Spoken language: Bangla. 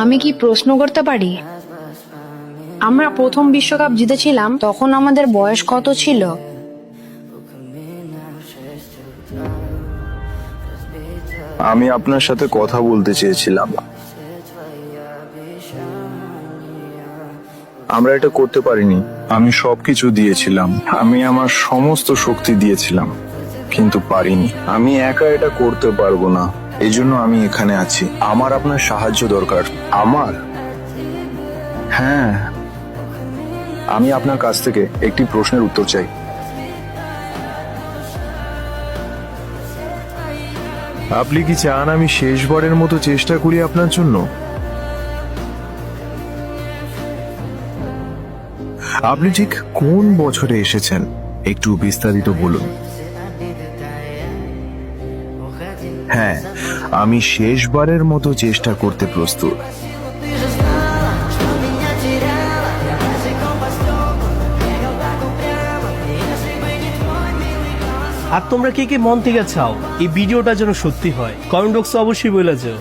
আমি কি প্রশ্ন করতে পারি? আমরা প্রথম বিশ্বকাপ জিতেছিলাম, তখন আমাদের বয়স কত ছিল? আমি আপনার সাথে কথা বলতে চেয়েছিলাম। আমরা এটা করতে পারিনি। আমি সবকিছু দিয়েছিলাম, আমি আমার সমস্ত শক্তি দিয়েছিলাম, কিন্তু পারিনি। আমি একা এটা করতে পারবো না, এই জন্য আমি এখানে আছি। আমার আপনার সাহায্য দরকার। আমার, হ্যাঁ, আমি আপনার কাছ থেকে একটি প্রশ্নের উত্তর চাই। আপনি কি চান আমি শেষবারের মতো চেষ্টা করি আপনার জন্য? আপনি ঠিক কোন বছরে এসেছেন একটু বিস্তারিত বলুন। হ্যাঁ, আমি শেষবারের মতো চেষ্টা করতে প্রস্তুত। আর তোমরা কে কে মন থেকে চাও এই ভিডিওটা যেন সত্যি হয়, কমেন্ট বক্সে অবশ্যই বলে যাও।